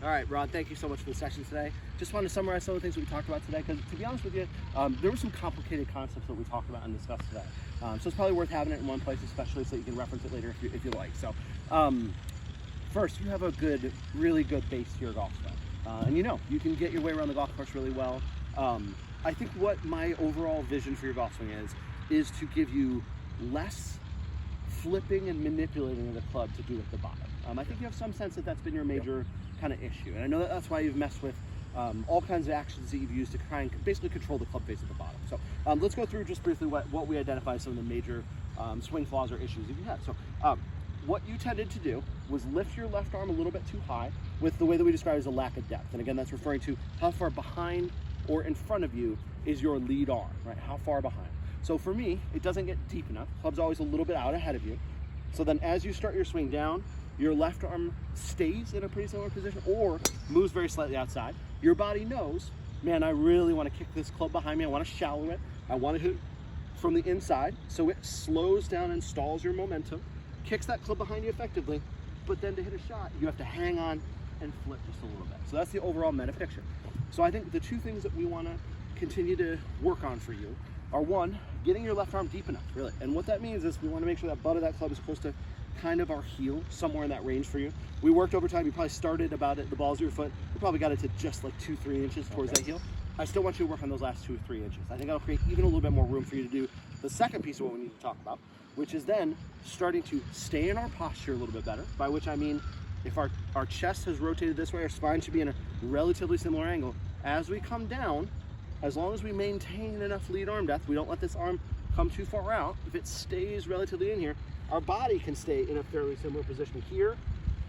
All right, Rod, thank you so much for the session today. Just wanted to summarize some of the things that we talked about today, because to be honest with you, there were some complicated concepts that we talked about and discussed today. So it's probably worth having it in one place, especially so you can reference it later if you like. So first, you have a really good base to your golf swing. And you can get your way around the golf course really well. I think what my overall vision for your golf swing is to give you less flipping and manipulating of the club to do at the bottom. I think you have some sense that that's been your major kind of issue, and I know that's why you've messed with all kinds of actions that you've used to try and basically control the club face at the bottom. So let's go through just briefly what we identify as some of the major swing flaws or issues that you had. So what you tended to do was lift your left arm a little bit too high with the way that we describe as a lack of depth, and again, that's referring to how far behind or in front of you is your lead arm, right? How far behind? So for me, it doesn't get deep enough. Club's always a little bit out ahead of you. So then as you start your swing down, your left arm stays in a pretty similar position or moves very slightly outside. Your body knows, man, I really want to kick this club behind me. I want to shallow it. I want to hit from the inside. So it slows down and stalls your momentum, kicks that club behind you effectively, but then to hit a shot, you have to hang on and flip just a little bit. So that's the overall meta picture. So I think the two things that we want to continue to work on for you are, one, getting your left arm deep enough, really. And what that means is we want to make sure that butt of that club is close to kind of our heel, somewhere in that range for you. We worked over time. You probably started about at the balls of your foot. You probably got it to just like 2-3 inches towards that heel. I still want you to work on those last 2 or 3 inches. I think that'll create even a little bit more room for you to do the second piece of what we need to talk about, which is then starting to stay in our posture a little bit better, by which I mean if our chest has rotated this way, our spine should be in a relatively similar angle. As we come down, as long as we maintain enough lead arm depth, we don't let this arm come too far out. If it stays relatively in here, our body can stay in a fairly similar position here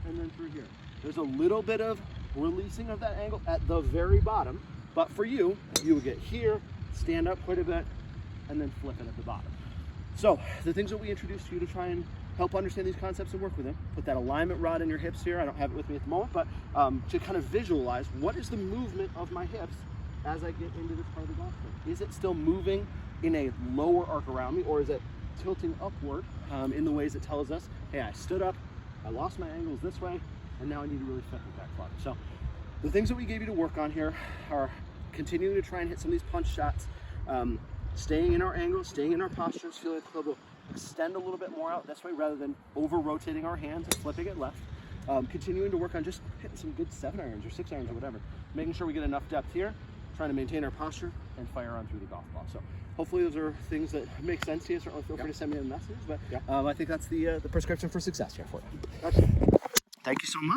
and then through here. There's a little bit of releasing of that angle at the very bottom, but for you would get here, stand up quite a bit, and then flip it at the bottom. So the things that we introduced to you to try and help understand these concepts and work with them, put that alignment rod in your hips here. I don't have it with me at the moment, but to kind of visualize what is the movement of my hips as I get into this part of the golf swing. Is it still moving in a lower arc around me, or is it tilting upward in the ways it tells us, hey, I stood up, I lost my angles this way, and now I need to really flip with that club. So the things that we gave you to work on here are continuing to try and hit some of these punch shots, staying in our angles, staying in our postures, feeling like the club will extend a little bit more out this way rather than over rotating our hands and flipping it left. Continuing to work on just hitting some good 7 irons or 6 irons or whatever, making sure we get enough depth here, trying to maintain our posture and fire on through the golf ball. So hopefully those are things that make sense to you. Certainly feel free to send me a message, but I think that's the prescription for success here for you. Thank you so much.